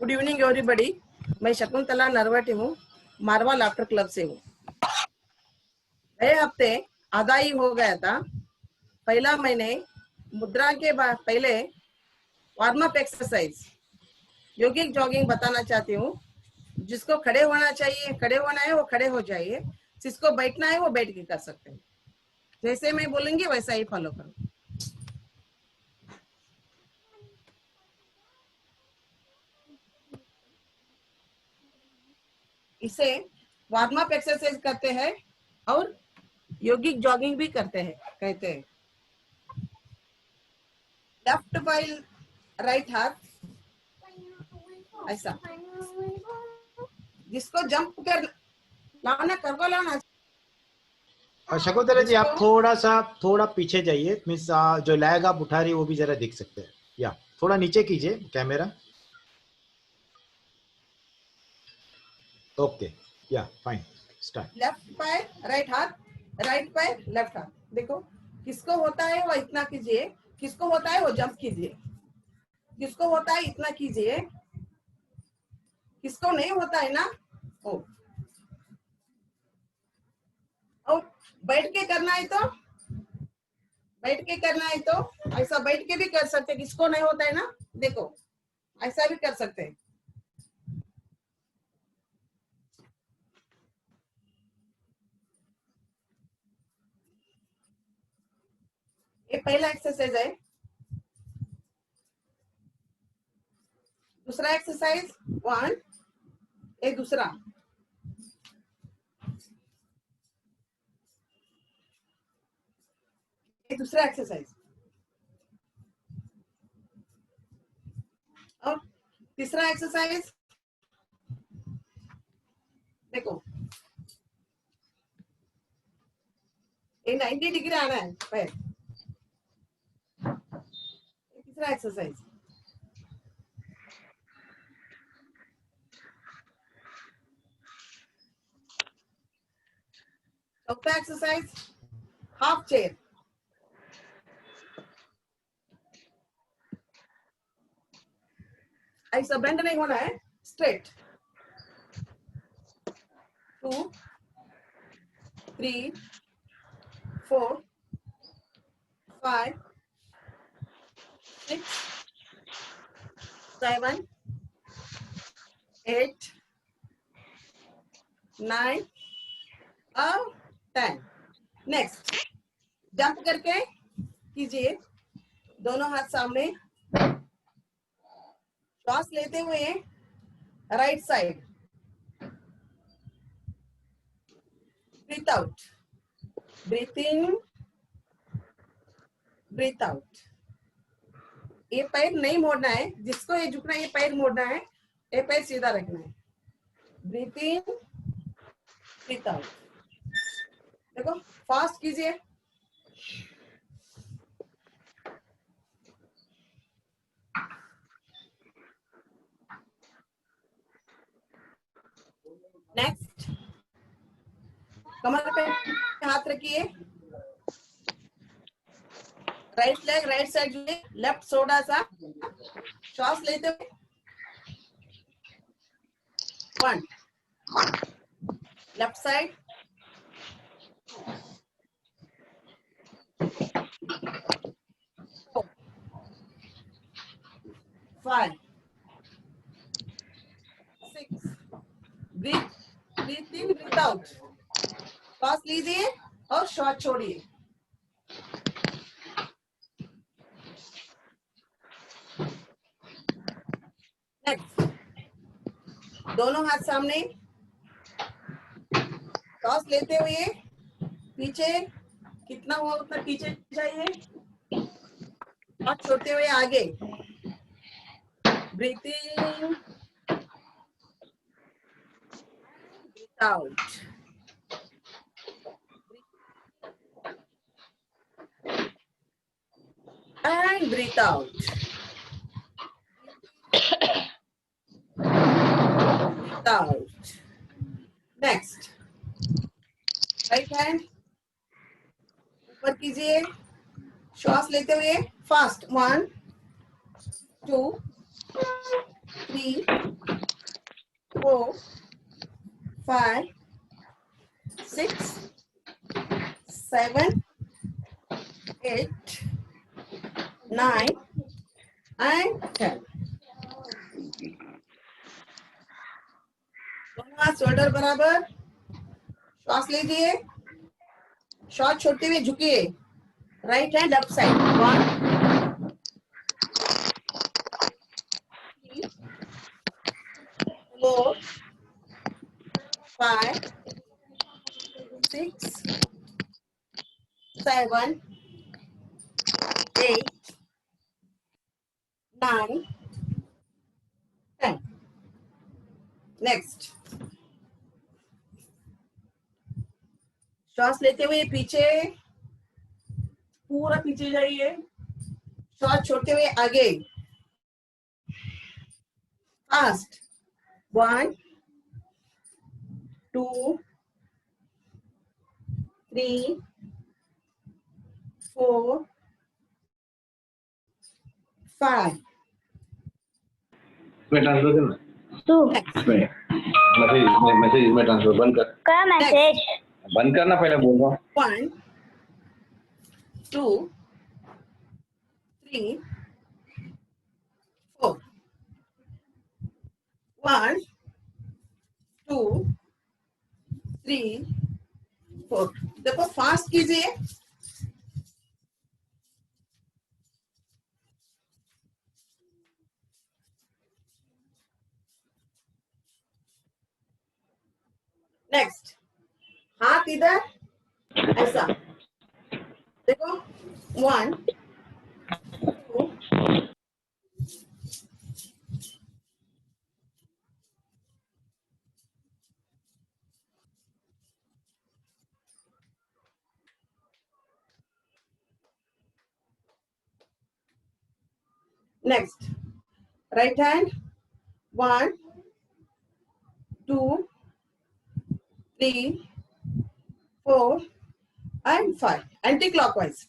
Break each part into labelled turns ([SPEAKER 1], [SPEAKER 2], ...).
[SPEAKER 1] Good evening everybody. मैं शकुंतला नरवटे हूँ, मारवा laughter club से हूँ। गए हफ्ते आधा ही हो गया था। पहला महीने मुद्रा के बाद पहले वार्म अप एक्सरसाइज योगिक जॉगिंग बताना चाहती हूँ। जिसको खड़े होना चाहिए खड़े होना है वो खड़े हो जाइए, जिसको बैठना है वो बैठ के कर सकते हैं। जैसे मैं बोलूंगी वैसा ही फॉलो करो। इसे वार्म अप एक्सरसाइज करते हैं और योगिक जॉगिंग भी करते हैं कहते हैं। लेफ्ट बाय राइट हाथ ऐसा, जिसको जंप कर लाना करवा लाना।
[SPEAKER 2] शकुंतला जी आप थोड़ा पीछे जाइए, मीन्स जो लैग आप उठा रही है वो भी जरा दिख सकते हैं, या थोड़ा नीचे कीजिए कैमरा। ओके, या फाइन, स्टार्ट।
[SPEAKER 1] लेफ्ट पाय राइट हाथ, राइट पाय लेफ्ट हाथ। देखो किसको होता है वो इतना कीजिए, किसको होता है वो जंप कीजिए, किसको होता है इतना कीजिए, किसको नहीं होता है ना ओ। और बैठ के करना है तो बैठ के करना है तो ऐसा बैठ के भी कर सकते हैं। किसको नहीं होता है ना, देखो ऐसा भी कर सकते हैं। ये पहला एक्सरसाइज है। दूसरा एक्सरसाइज 1, ये दूसरा, ये दूसरा एक्सरसाइज। और तीसरा एक्सरसाइज देखो, ये 90 डिग्री आना है पैर। तीसरा एक्सरसाइज, चौथा एक्सरसाइज हाफ चेयर। ऐसा बेंड नहीं होना है, स्ट्रेट। 2, 3, 4, 5, 6, 7, 8, 9 और 10। नेक्स्ट जंप करके कीजिए, दोनों हाथ सामने, श्वास लेते हुए right side, breathe out, breathe in, breathe out. ये पैर नहीं मोड़ना है, जिसको ये झुकना है ये पैर मोड़ना है, ये पैर सीधा रखना है। Breathe in, breathe out. देखो फास्ट कीजिए। नेक्स्ट कमर पे हाथ रखिए, राइट लेग राइट साइड जुड़े, लेफ्ट थोड़ा सा श्वास लेते हुए 1, left side 4, 5, 6, breathe in breathe out. श्वास लीजिए और श्वास छोड़िए। नेक्स्ट दोनों हाथ सामने, टॉस लेते हुए पीछे, कितना हुआ उतना पीछे जाइए, हाथ छोड़ते हुए आगे। Breathe in, breathe out, and breathe out, breathe out. Next right hand ऊपर कीजिए, श्वास लेते हुए फास्ट 1, 2, 3 4 5 6 7 8 9 and 10। दोनों हाथ शोल्डर बराबर, श्वास लीजिए, श्वास छोड़ते हुए झुकिए, right hand up side, 1 3 4 5 6 7 8 9 10। Next, श्वास लेते हुए पीछे, पूरा पीछे जाइए, श्वास छोड़ते हुए आगे, फास्ट, 1 2 3 4 5।
[SPEAKER 3] मैं ट्रांसफर करना
[SPEAKER 4] तू
[SPEAKER 3] मैसेज में ट्रांसफर बंद कर।
[SPEAKER 4] क्या मैसेज?
[SPEAKER 3] बंद करना, पहले बोल रहा हूँ।
[SPEAKER 1] 1 2 3 4 1 2 3 4। देखो फास्ट कीजिए, नेक्स्ट, हाथ इधर ऐसा, देखो 1 2 next, right hand 1 2 3 4 and 5, anti clockwise,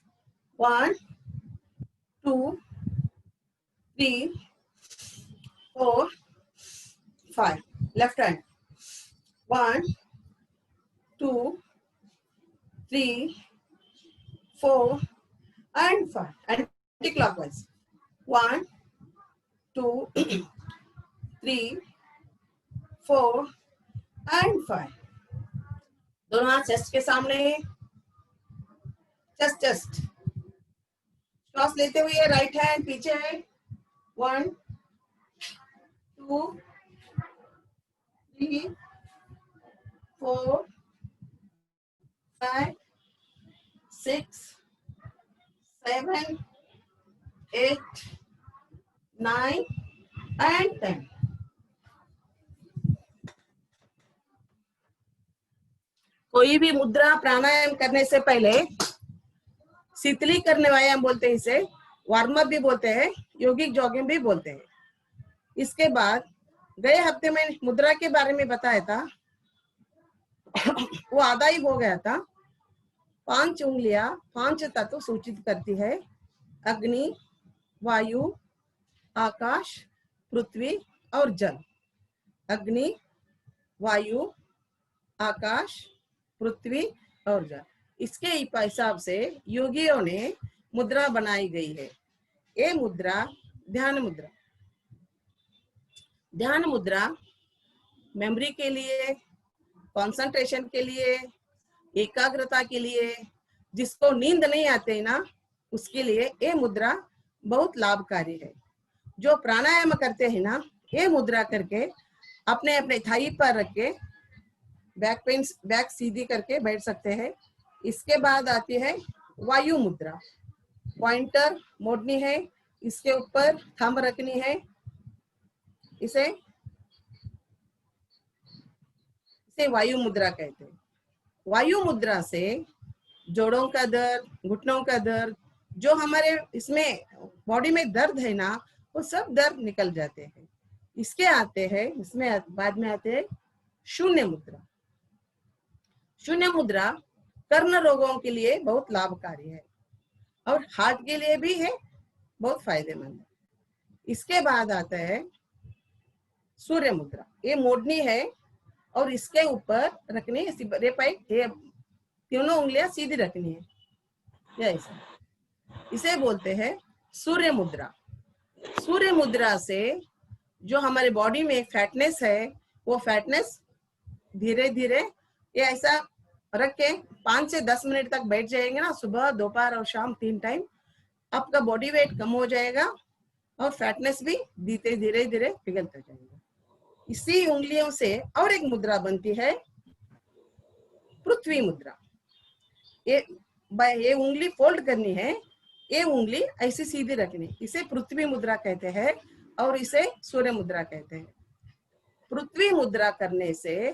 [SPEAKER 1] 1 2 3 4 5, left hand 1 2 3 4 and 5, anti clockwise, 1 2 3 4 and 5। दोनों हाथ चेस्ट के सामने, चेस्ट चेस्ट, श्वास लेते हुए राइट हैंड पीछे, 1 2 3 4 5 6 7 8 9 and 10। कोई भी मुद्रा प्राणायाम करने से पहले शीतलीकरण व्यायाम बोलते हैं, इसे वार्म अप भी बोलते हैं, योगिक जॉगिंग भी बोलते हैं। इसके बाद गए हफ्ते में मुद्रा के बारे में बताया था, वो आधा ही हो गया था। 5 उंगलियां 5 तत्व सूचित करती है, अग्नि, वायु, आकाश, पृथ्वी और जल। अग्नि, वायु, आकाश, पृथ्वी और जल, इसके हिसाब से योगियों ने मुद्रा बनाई गई है। ये मुद्रा ध्यान मुद्रा, ध्यान मुद्रा मेमोरी के लिए, कंसंट्रेशन के लिए, एकाग्रता के लिए, जिसको नींद नहीं आते ना उसके लिए ये मुद्रा बहुत लाभकारी है। जो प्राणायाम करते हैं ना, ये मुद्रा करके अपने अपने थाई पर रख के बैक सीधी करके बैठ सकते हैं। इसके बाद आती है वायु मुद्रा, पॉइंटर मोड़नी है, इसके ऊपर थंब रखनी है, इसे वायु मुद्रा कहते हैं। वायु मुद्रा से जोड़ों का दर्द, घुटनों का दर्द, जो हमारे इसमें बॉडी में दर्द है ना, वो सब दर्द निकल जाते हैं। इसके आते हैं, इसमें बाद में आते हैं शून्य मुद्रा। शून्य मुद्रा कर्ण रोगों के लिए बहुत लाभकारी है और हार्ट के लिए भी है, बहुत फायदेमंद है। इसके बाद आता है सूर्य मुद्रा, ये मोड़नी है और इसके ऊपर रखनी है, ये तीनों उंगलियां सीधी रखनी है, ये ऐसा, इसे बोलते हैं सूर्य मुद्रा। सूर्य मुद्रा से जो हमारे बॉडी में फैटनेस है, वो फैटनेस धीरे धीरे ये ऐसा रख के 5 से 10 मिनट तक बैठ जाएंगे ना, सुबह दोपहर और शाम 3 टाइम, आपका बॉडी वेट कम हो जाएगा और फैटनेस भी धीरे धीरे धीरे पिघलता जाएगा। इसी उंगलियों से और एक मुद्रा बनती है पृथ्वी मुद्रा। ये उंगली फोल्ड करनी है, ये उंगली ऐसी सीधी रखनी, इसे पृथ्वी मुद्रा कहते हैं और इसे सूर्य मुद्रा कहते हैं। पृथ्वी मुद्रा करने से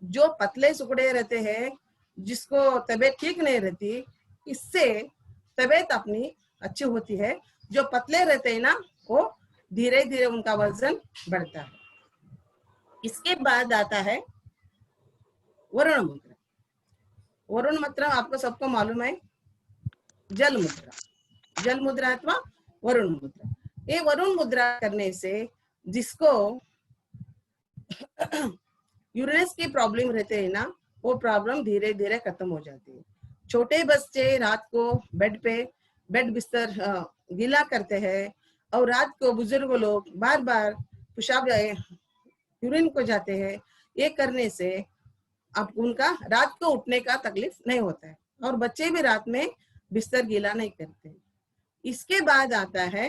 [SPEAKER 1] जो पतले सुकड़े रहते हैं, जिसको तबीयत ठीक नहीं रहती, इससे तबीयत अपनी अच्छी होती है। जो पतले रहते हैं ना, वो धीरे धीरे उनका वजन बढ़ता है। इसके बाद आता है वरुण मुद्रा। वरुण मुद्रा आपको सबको मालूम है, जल मुद्रा, जल मुद्रा अथवा वरुण मुद्रा। ये वरुण मुद्रा करने से जिसको यूरिनस की प्रॉब्लम रहते हैं ना, वो प्रॉब्लम धीरे धीरे खत्म हो जाती है। छोटे बच्चे रात को बेड बिस्तर गीला करते हैं और रात को बुजुर्ग लोग बार बार पेशाब यूरिन को जाते हैं, ये करने से अब उनका रात को उठने का तकलीफ नहीं होता है और बच्चे भी रात में बिस्तर गीला नहीं करते। इसके बाद आता है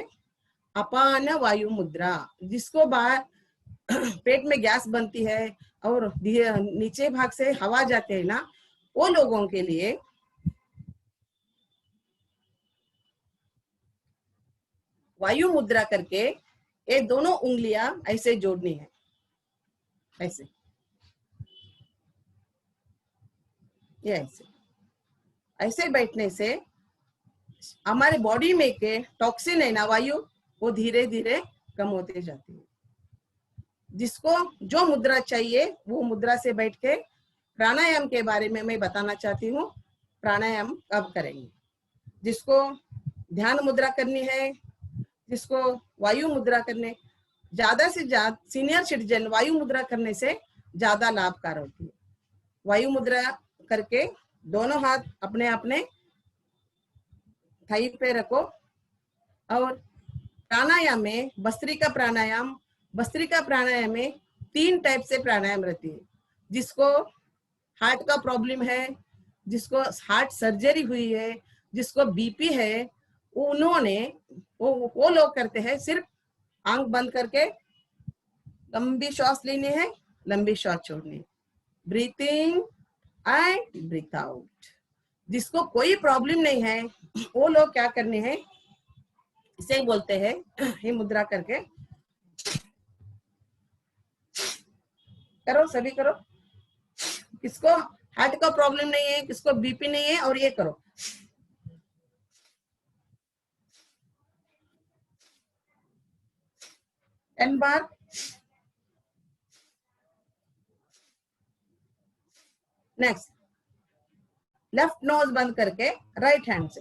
[SPEAKER 1] अपान वायु मुद्रा, जिसको बाहर पेट में गैस बनती है और नीचे भाग से हवा जाते है ना, वो लोगों के लिए वायु मुद्रा करके ये दोनों उंगलियां ऐसे जोड़नी है, ऐसे, ये ऐसे बैठने से हमारे बॉडी में के टॉक्सिन है ना, वायु, वो धीरे धीरे कम होते जाती है। जिसको जो मुद्रा चाहिए वो मुद्रा से बैठ के प्राणायाम के बारे में मैं बताना चाहती हूँ। प्राणायाम कब करेंगे? जिसको ध्यान मुद्रा करनी है, जिसको वायु मुद्रा करने, ज्यादा से ज्यादा सीनियर सिटीजन वायु मुद्रा करने से ज्यादा लाभकारी होती है। वायु मुद्रा करके दोनों हाथ अपने अपने थाई पे रखो और प्राणायाम में भस्त्रिका प्राणायाम में 3 टाइप से प्राणायाम रहती है। जिसको हार्ट का प्रॉब्लम है, जिसको हार्ट सर्जरी हुई है, जिसको बीपी है, उन्होंने वो लोग करते हैं सिर्फ आंख बंद करके लंबी श्वास लेनी है, लंबी श्वास छोड़नी है, ब्रीथिंग एंड ब्रीथ आउट। जिसको कोई प्रॉब्लम नहीं है वो लोग क्या करने हैं, इसे बोलते हैं ये मुद्रा करके करो, सभी करो। किसको हार्ट का प्रॉब्लम नहीं है, किसको बीपी नहीं है, और ये करो। एन बार। नेक्स्ट, लेफ्ट नोज बंद करके राइट हैंड से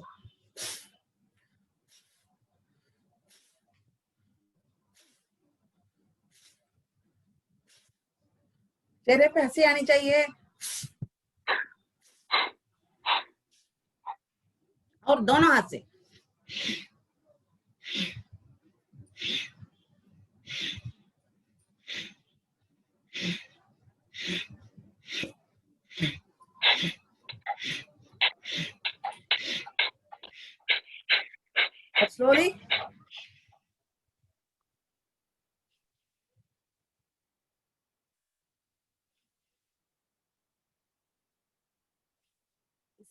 [SPEAKER 1] चेहरे पे हंसी आनी चाहिए और दोनों हाथ से स्लोली।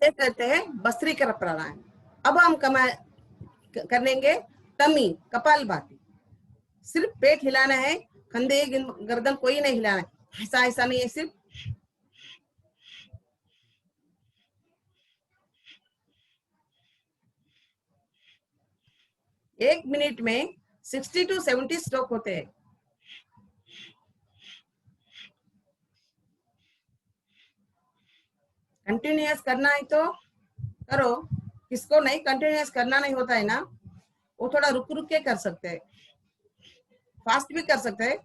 [SPEAKER 1] इसे कहते हैं भस्त्रिका प्राणायाम। अब हम करेंगे तमी कपालभाति। सिर्फ पेट हिलाना है, कंधे गर्दन कोई नहीं हिलाना है, ऐसा नहीं है, सिर्फ एक मिनट में 60 to 70 स्ट्रोक होते हैं। कंटिन्यूअस करना है तो करो, किसको नहीं कंटिन्यूअस करना नहीं होता है ना, वो थोड़ा रुक रुक के कर सकते हैं, फास्ट भी कर सकते हैं,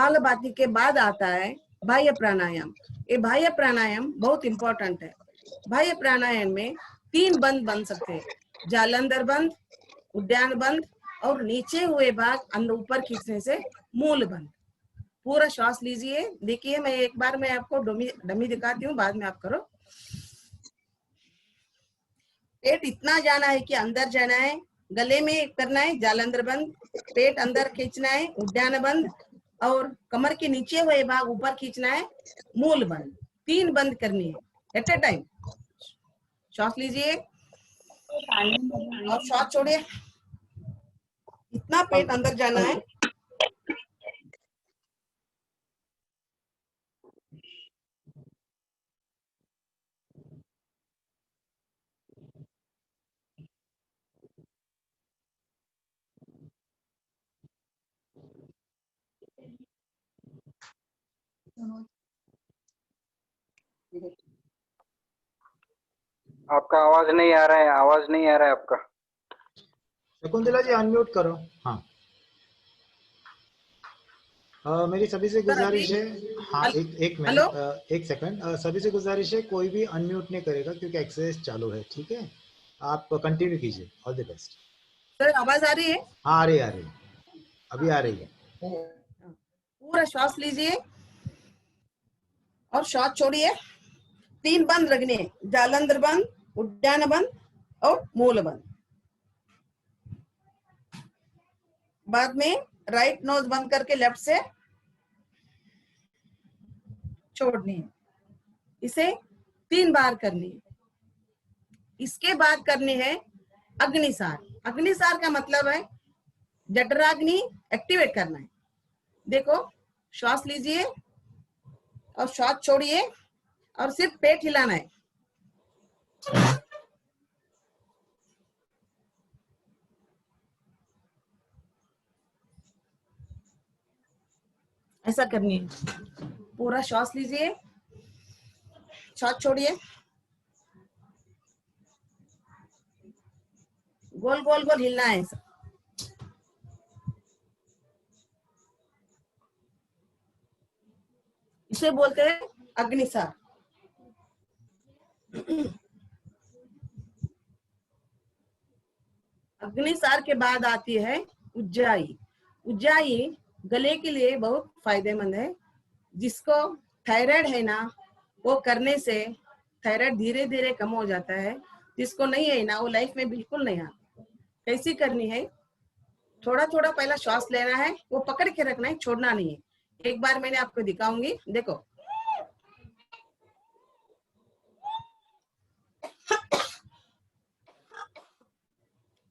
[SPEAKER 1] कपालभाति के बाद आता है बाह्य प्राणायाम। ये बाह्य प्राणायाम बहुत इंपॉर्टेंट है। बाह्य प्राणायाम में 3 बंद बन सकते हैं, जालंधर बंद, उद्यान बंद और नीचे हुए भाग अंदर ऊपर खींचने से मूल बंद। पूरा श्वास लीजिए। देखिए मैं एक बार मैं आपको डमी दिखाती हूँ, बाद में आप करो। पेट इतना जाना है कि अंदर जाना है, गले में करना है जालंधर बंद, पेट अंदर खींचना है उद्यान बंद और कमर के नीचे हुए भाग ऊपर खींचना है मूल बंद। 3 बंद करनी है एट ए टाइम। श्वास लीजिए और श्वास छोड़िए। इतना पेट अंदर जाना है।
[SPEAKER 4] आपका आवाज नहीं आ रहा है, आवाज नहीं आ रहा है आपका।
[SPEAKER 2] शकुंतला जी अनम्यूट करो। हाँ मेरी सभी से गुजारिश है। हाँ एक
[SPEAKER 1] हेलो
[SPEAKER 2] मिनट, एक सेकंड। सभी से गुजारिश है कोई भी अनम्यूट नहीं करेगा क्योंकि एक्सरसाइज चालू है, ठीक है? आप कंटिन्यू कीजिए। All the best.
[SPEAKER 1] सर, आवाज आ रही है?
[SPEAKER 2] हाँ आ रही है, अभी आ रही है।
[SPEAKER 1] पूरा श्वास लीजिए और श्वास छोड़िए। 3 बंद रखने हैं, जालंधर बंद, उद्यान बंद और मूल बंद। बाद में राइट नोज बंद करके लेफ्ट से छोड़नी है। इसे 3 बार करनी है। इसके बाद करनी है अग्निसार। अग्निसार का मतलब है जठराग्नि एक्टिवेट करना है। देखो, श्वास लीजिए और श्वास छोड़िए और सिर्फ पेट हिलाना है। ऐसा करनी है। पूरा श्वास लीजिए, श्वास छोड़िए, गोल गोल गोल हिलना है ऐसा। इसे बोलते हैं अग्निसार। अग्निसार के बाद आती है उज्जाई। उज्जाई गले के लिए बहुत फायदेमंद है। जिसको थायराइड है ना, वो करने से थायराइड धीरे धीरे कम हो जाता है। जिसको नहीं है ना, वो लाइफ में बिल्कुल नहीं आता। कैसी करनी है? थोड़ा थोड़ा पहला श्वास लेना है, वो पकड़ के रखना है, छोड़ना नहीं है। एक बार मैंने आपको दिखाऊंगी, देखो।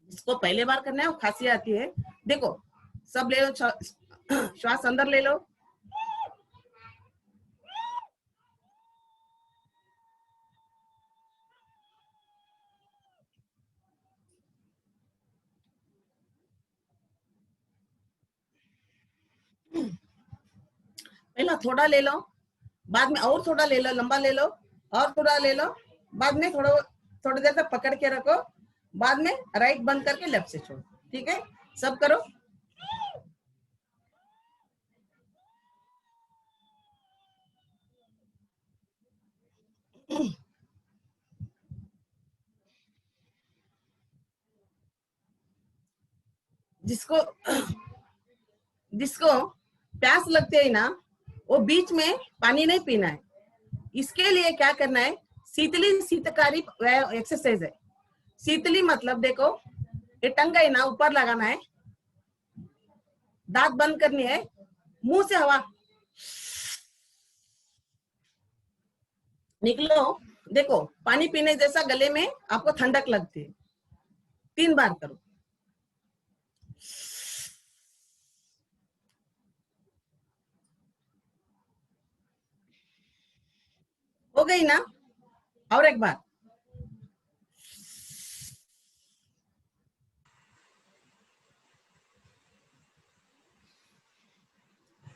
[SPEAKER 1] जिसको पहले बार करना है वो खांसी आती है। देखो, सब ले लो, श्वास अंदर ले लो, पहला थोड़ा ले लो, बाद में और थोड़ा ले लो, लंबा ले लो, और थोड़ा ले लो, बाद में थोड़ा थोड़ी देर तक पकड़ के रखो, बाद में राइट बंद करके लेफ्ट से छोड़ो। ठीक है, सब करो। जिसको जिसको प्यास लगते है ना, वो बीच में पानी नहीं पीना है। इसके लिए क्या करना है? शीतली शीतकारी एक्सरसाइज है। शीतली मतलब देखो, ये टंग है ना, ऊपर लगाना है, दांत बंद करनी है, मुंह से हवा निकलो। देखो, पानी पीने जैसा गले में आपको ठंडक लगती है। 3 बार करो। हो गई ना? और एक बार।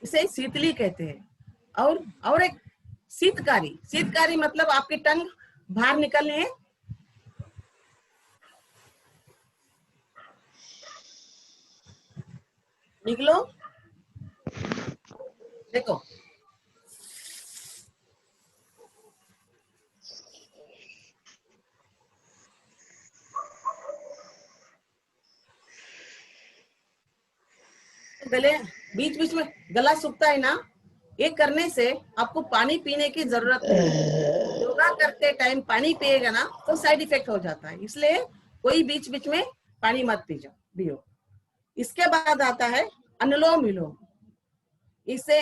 [SPEAKER 1] इसे शीतली कहते हैं। और एक शीतकारी। शीतकारी मतलब आपकी टंग बाहर निकलनी है। निकलो, देखो गले बीच बीच में गला सूखता है ना, ये करने से आपको पानी पीने की जरूरत नहीं। योगा करते टाइम पानी पिएगा ना तो साइड इफेक्ट हो जाता है, इसलिए कोई बीच बीच में पानी मत पियो। इसके बाद आता है अनुलोम विलोम। इसे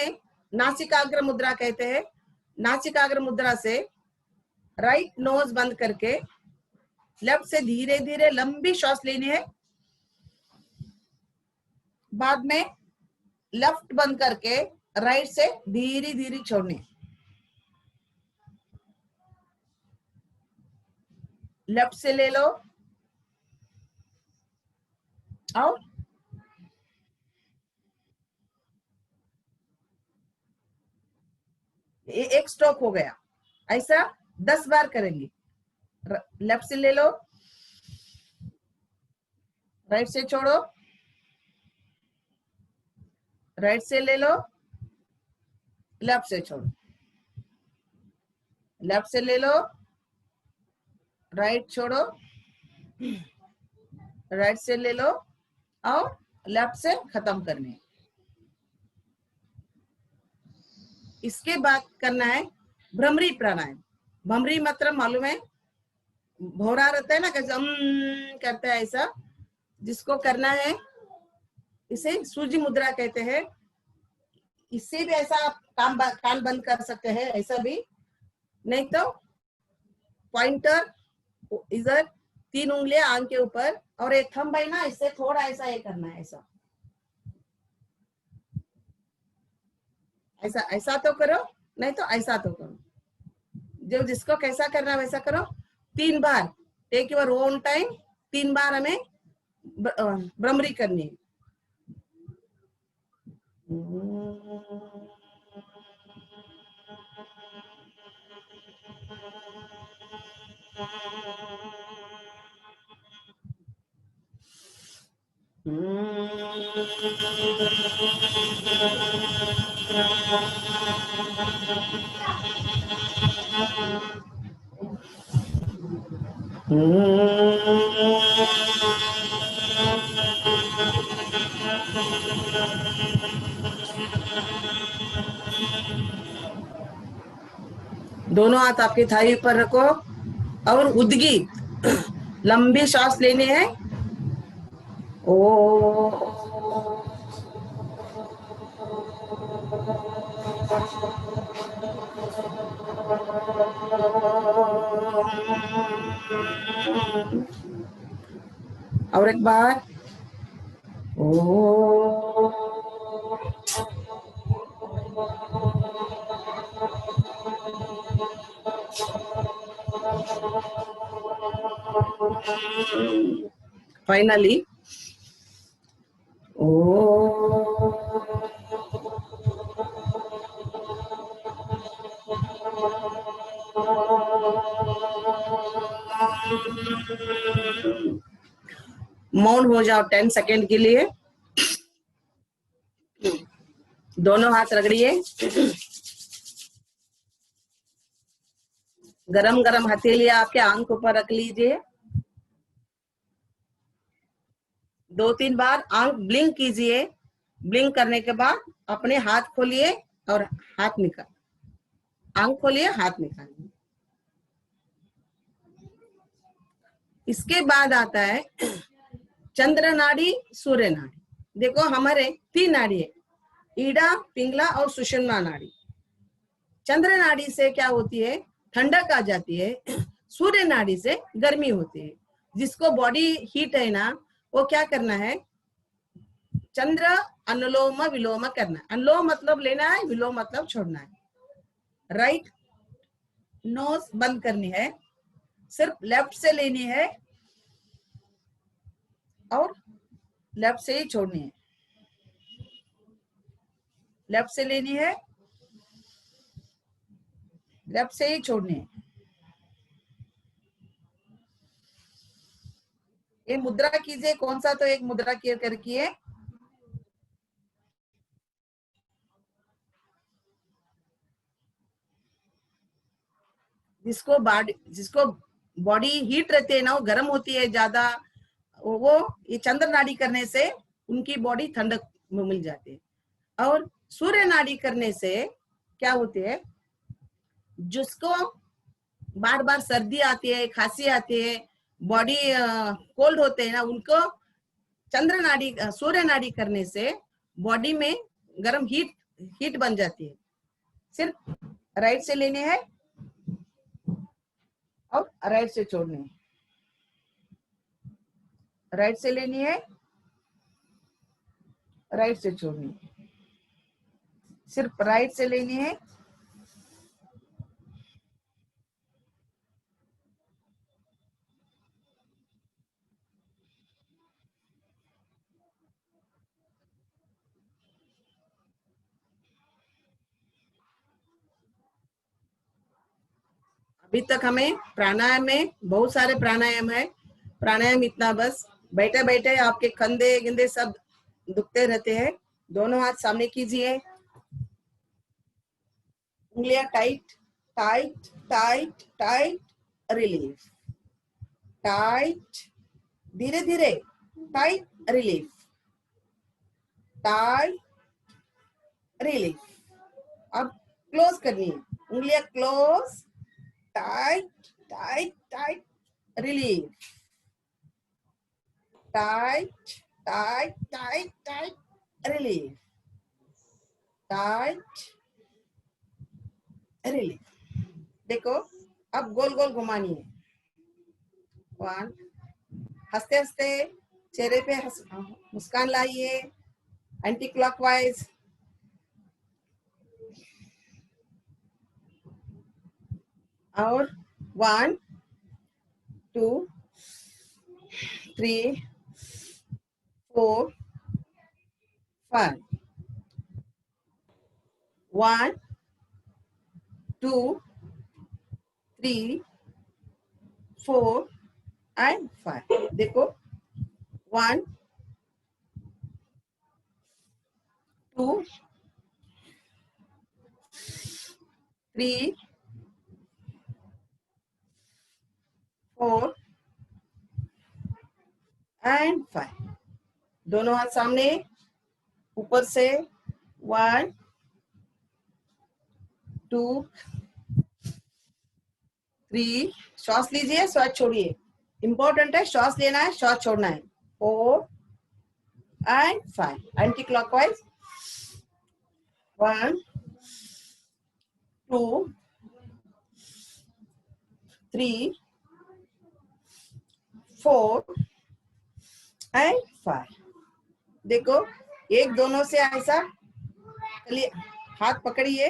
[SPEAKER 1] नासिकाग्र मुद्रा कहते हैं। नासिकाग्र मुद्रा से राइट नोज बंद करके लेफ्ट से धीरे धीरे लंबी श्वास लेनी है, बाद में लेफ्ट बंद करके राइट से धीरे धीरे छोड़नी है। लेफ्ट से ले लो और एक स्ट्रोक हो गया। ऐसा 10 बार करेंगे। लेफ्ट से ले लो, राइट से छोड़ो, राइट से ले लो, लेफ्ट से छोड़ो, लेफ्ट से ले लो, राइट छोड़ो, राइट से ले लो और लेफ्ट से खत्म करनी है। इसके बाद करना है भ्रमरी प्राणायाम। भ्रमरी मतलब मालूम है, भौरा रहता है ना, कैसे करता है, ऐसा जिसको करना है इसे सूर्य मुद्रा कहते हैं। इससे भी ऐसा आप कान बंद कर सकते हैं, ऐसा भी नहीं तो पॉइंटर इधर 3 उंगलियां आंख के ऊपर और एक थंब है ना, इससे थोड़ा ऐसा ये करना है, ऐसा ऐसा ऐसा तो करो, नहीं तो ऐसा तो करो, जो जिसको कैसा करना वैसा करो। 3 बार, टेक योर ओन टाइम, 3 बार हमें भ्रमरी करनी है। दोनों हाथ आपकी थाई पर रखो और उद्गीत लंबी सांस लेनी है। ओ और एक बार ओ फाइनली ओ मौन हो जाओ 10 सेकेंड के लिए। दोनों हाथ रगड़िए, गरम गरम हथेलियां आपके आंख ऊपर रख लीजिए। 2-3 बार आंख ब्लिंक कीजिए। ब्लिंक करने के बाद अपने हाथ खोलिए और हाथ निकाल, आंख खोलिए, हाथ निकालिए। इसके बाद आता है चंद्र नाड़ी, सूर्य नाड़ी। देखो हमारे 3 नाड़ी है, ईड़ा, पिंगला और सुषुम्ना नाड़ी। चंद्र नाड़ी से क्या होती है, ठंडक आ जाती है। सूर्य नाड़ी से गर्मी होती है। जिसको बॉडी हीट है ना, वो क्या करना है, चंद्र अनुलोम विलोम करना है। अनुलोम मतलब लेना है, विलोम मतलब छोड़ना है। राइट नोज बंद करनी है, सिर्फ लेफ्ट से लेनी है और लेफ्ट से ही छोड़नी है। लेफ्ट से लेनी है, लेफ्ट से ही छोड़नी है। ये मुद्रा कीजिए, कौन सा तो एक मुद्रा करके जिसको बॉडी हीट रहती है ना, वो गर्म होती है ज्यादा, वो ये चंद्र नाड़ी करने से उनकी बॉडी ठंडक में मिल जाती है। और सूर्य नाड़ी करने से क्या होती है, जिसको बार बार सर्दी आती है, खांसी आती है, बॉडी कोल्ड होते हैं ना, उनको चंद्र नाड़ी सूर्य नाड़ी करने से बॉडी में गर्म हीट बन जाती है। सिर्फ राइट से लेने हैं और राइट से छोड़ने हैं, राइट से लेनी है, राइट से छोड़नी है, सिर्फ राइट से लेनी है, अभी तक हमें प्राणायाम में बहुत सारे प्राणायाम है। प्राणायाम इतना बस, बैठे बैठे आपके कंधे गिंदे सब दुखते रहते हैं। दोनों हाथ सामने कीजिए, उंगलियां tight tight tight tight, relief, tight, धीरे धीरे टाइट, रिलीफ, टाइट, रिलीफ। अब क्लोज करनी है, उंगलियां close, tight tight tight, relief, tight tight tight tight, relief, tight, relief. देखो अब गोल गोल घुमानी है। 1, हंसते हंसते चेहरे पे मुस्कान लाइए, एंटी क्लॉकवाइज। और 1 2 3 4 5, 1 2 3 4 and 5। देखो 1 2 3 4 and 5। दोनों हाथ सामने, ऊपर से 1 2 3, श्वास लीजिए, श्वास छोड़िए। इंपॉर्टेंट है, श्वास लेना है, श्वास छोड़ना है। 4 and 5, एंटी क्लॉकवाइज। 1 2 3 4 and 5। देखो एक दोनों से ऐसा चलिए, हाथ पकड़िए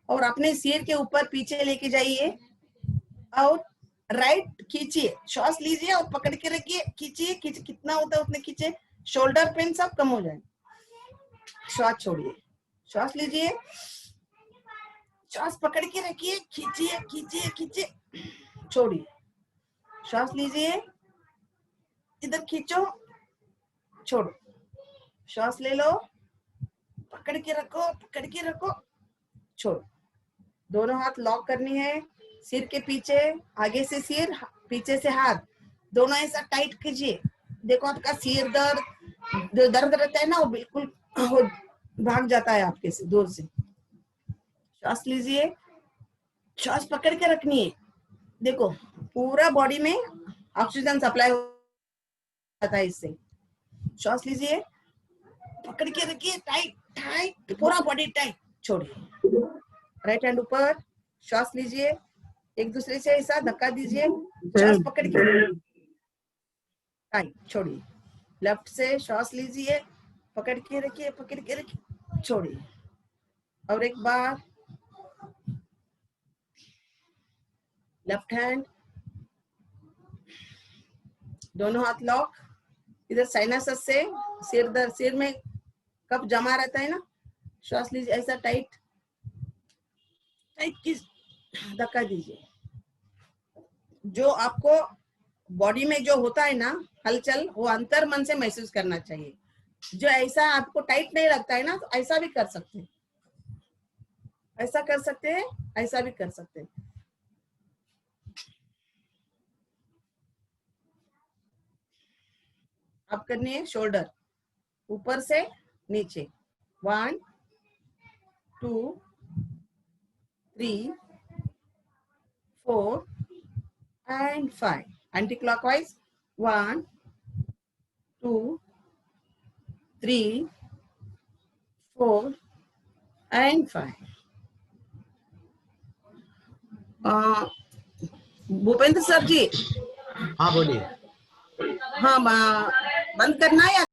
[SPEAKER 1] और अपने सिर के ऊपर पीछे लेके जाइए और राइट खींचिए, श्वास लीजिए और पकड़ के रखिए, खींचिए, कितना होता है उतने खींचे, शोल्डर पेन सब कम हो जाए। श्वास छोड़िए, श्वास लीजिए, श्वास पकड़ के रखिए, खींचिए खींचिए खींचिए, छोड़िए, श्वास लीजिए, इधर खींचो, छोड़ो, श्वास ले लो, पकड़ के रखो, छोड़ो। दोनों हाथ लॉक करनी है, सिर के पीछे, आगे से सिर, पीछे से हाथ, दोनों ऐसा टाइट कीजिए। देखो आपका सिर दर्द रहता है ना, वो बिल्कुल भाग जाता है आपके से दूर से। श्वास लीजिए, श्वास पकड़ के रखनी है। देखो पूरा बॉडी में ऑक्सीजन सप्लाई होता है इससे। श्वास लीजिए, पकड़ के रखिए, टाइट टाइट, पूरा बॉडी टाइट, छोड़िए। राइट हैंड ऊपर, श्वास लीजिए, एक दूसरे से ऐसा धक्का दीजिए, श्वास पकड़ के टाइट, छोड़िए। लेफ्ट से श्वास लीजिए, पकड़ के रखिए, छोड़िए। और एक बार लेफ्ट हैंड, दोनों हाथ लॉक, इधर साइनस से सिर में कफ जमा रहता है ना, श्वास लीजिए, ऐसा टाइट टाइट की धक्का दीजिए। जो आपको बॉडी में जो होता है ना हलचल, वो अंतर मन से महसूस करना चाहिए। जो ऐसा आपको टाइट नहीं लगता है ना, तो ऐसा भी कर सकते हैं, ऐसा कर सकते हैं, ऐसा भी कर सकते हैं। आप करनी है शोल्डर, ऊपर से नीचे 1 2 3 4 and 5 anti-clockwise 1 2 3 4 and 5. Bhupendra sir जी,
[SPEAKER 2] हाँ बोलिए।
[SPEAKER 1] हाँ बंद करना है या